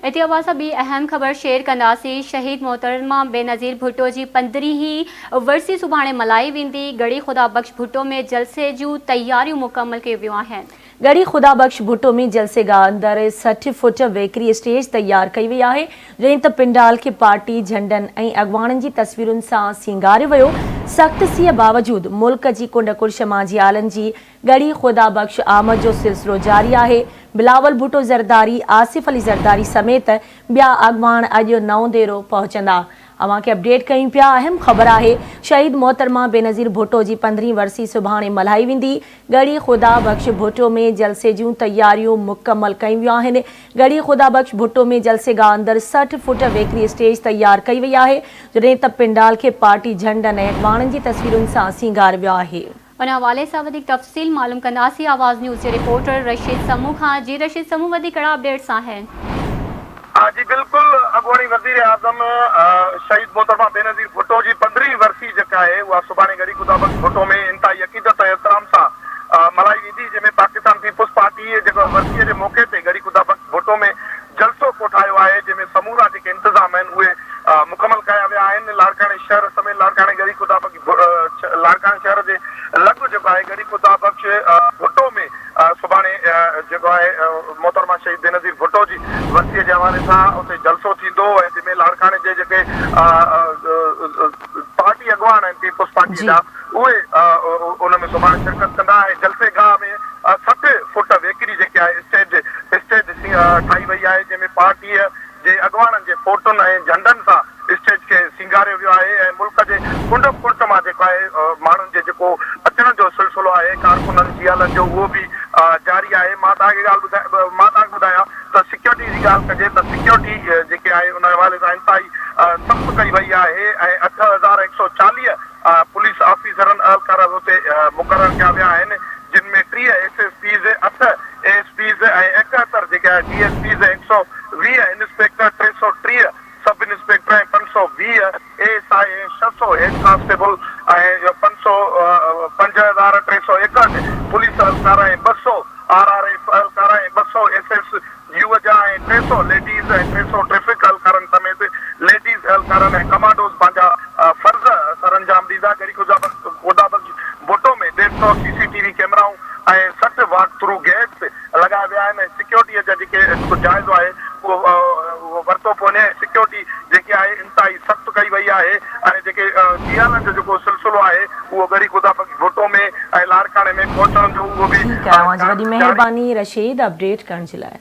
इते अवां बि अहम ख़बर शेयर कंदासीं। शहीद मोहतरमा बेनज़ीर भुट्टो जी 15हीं वरसी सुभाणे मल्हाई वेंदी। गढ़ी ख़ुदा बख़्श भुट्टो में जलसे जूं तैयारियूं मुकम्मल कयूं वियूं आहिनि। गढ़ी ख़ुदा बख़्श भुट्टो में जलसेगाह अंदर 60 फुट वेकरी स्टेज तैयार कई वई आहे, जंहिं त पिंडाल के पार्टी झंडन ऐं अॻवाणनि जी तस्वीरुनि सां सींगारियो वियो। सख़्त सीअ बावजूद मुल्क जी कुंड कुर्श मांझी आलनि जी गढ़ी ख़ुदा बख़्श आमद जो सिलसिलो जारी आहे। बिलावल भुट्टो ज़रदारी, आसिफ अली ज़रदारी समेत ॿिया अॻवान अॼु नओं देरो पहुचंदा। अवां खे अपडेट कयूं पिया। अहम ख़बर आहे, शहीद मोहतरमा बेनज़ीर भुट्टो जी 15हीं वरसी सुभाणे मल्हाई वेंदी। गढ़ी ख़ुदा बख़्श भुट्टो में जलसे जूं तैयारियूं मुकम्मल कयूं वियूं आहिनि। गढ़ी ख़ुदा बख़्श भुट्टो में जलसेगाह अंदर 60 फुट वेकरी स्टेज तैयार कई वई आहे, जॾहिं त पिंडाल खे पार्टी झंडनि ऐं अॻवाणनि जी तस्वीरुनि सां सींगारियो वियो आहे। उन हवाले सां वधीक तफ़सील मालूम कंदासीं आवाज़ न्यूज़ जे रिपोर्टर रशीद समूह खां। जी रशीद समूह, वधीक कड़ा अपडेट्स आहिनि? जी बिल्कुल, अॻूणी वज़ीर आज़म शहीद मोहतरमा बेनज़ीर भुट्टो जी 15हीं वरसी जेका आहे उहा सुभाणे गढ़ी ख़ुदा बख़्श भुट्टो में इंतहाई अक़ीदत ऐं एहतराम सां मल्हाई वेंदी, जंहिंमें पाकिस्तान पीपुल्स पार्टी जेको वरसीअ जे मौक़े ते गढ़ी ख़ुदा बख़्श भुट्टो में जलसो कोठायो आहे, जंहिंमें समूरा जेके इंतज़ाम आहिनि उहे मुकमल कया विया आहिनि। लाड़काणे शहर समेत लाड़काणे गढ़ी ख़ुदा बख़्श लाड़काणे शहर जे लॻ जेको आहे गढ़ी ख़ुदा बख़्श भुट्टो में सुभाणे जेको आहे मोहतरमा शहीद बेनज़ीर भुट्टो जी वरसीअ जे हवाले सां उते जलसो थींदो ऐं जंहिंमें लाड़काणे जे जेके पार्टी अॻवान आहिनि पीपुल्स पार्टी जा उहे उन में सुभाणे शिरकत कंदा। ऐं जलसेगाह में 60 फुट वेकरी जेके आहे स्टेज ठाही वई आहे, जंहिंमें पार्टीअ जे अॻवाननि जे फोटुनि ऐं झंडनि सां स्टेज खे सींगारियो वियो आहे। ऐं मुल्क जे कुंड कुर्ट मां जेको आहे माण्हुनि जे जेको अचण जो सिलसिलो आहे कारकुननि जियालनि जो उहो बि जारी आहे। मां तव्हांखे ॿुधायां त सिक्योरिटी जी ॻाल्हि कजे त सिक्योरिटी जेके आहे उन हवाले सां इंतहाई सख़्तु कई वई आहे ऐं 8140 पुलिस ऑफिसरनि अहलकार हुते मुक़ररु कया विया आहिनि, जिन में 30 SSPs, 8 ASPs ऐं 71 जेके आहे DSPs, 120 इंस्पेक्टर, 330 सब इंस्पेक्टर ऐं 520 ASI ऐं 600 हेड कांस्टेबल ऐं 5361 पुलिस अहलकार ऐं 200 RRF अहलकार ऐं 200 SSU जा ऐं 300 लेडीज़ ऐं 300 ट्रैफिक अहलकारनि समेत लेडीज़ अहलकारनि ऐं कमांडोज़ पंहिंजा फर्ज़ सरअंजाम ॾींदा। गढ़ी ख़ुदा बख़्श भुट्टो में 150 CCTV कैमराऊं ऐं 60 वॉक थ्रू गेट्स लॻाया विया आहिनि। सिक्योरिटीअ जा जेके जाइज़ो आहे उहो वरितो पियो वञे। सिक्योरिटी जेके आहे इंतहाई सख़्तु कई वई आहे ऐं जेके जियालनि जो जेको सिलसिलो आहे उहो गढ़ी ख़ुदा बख़्श भुट्टो में ऐं लाड़काणे में पहुचण जो उहो बि। वॾी महिरबानी रशीद अपडेट करण जे लाइ।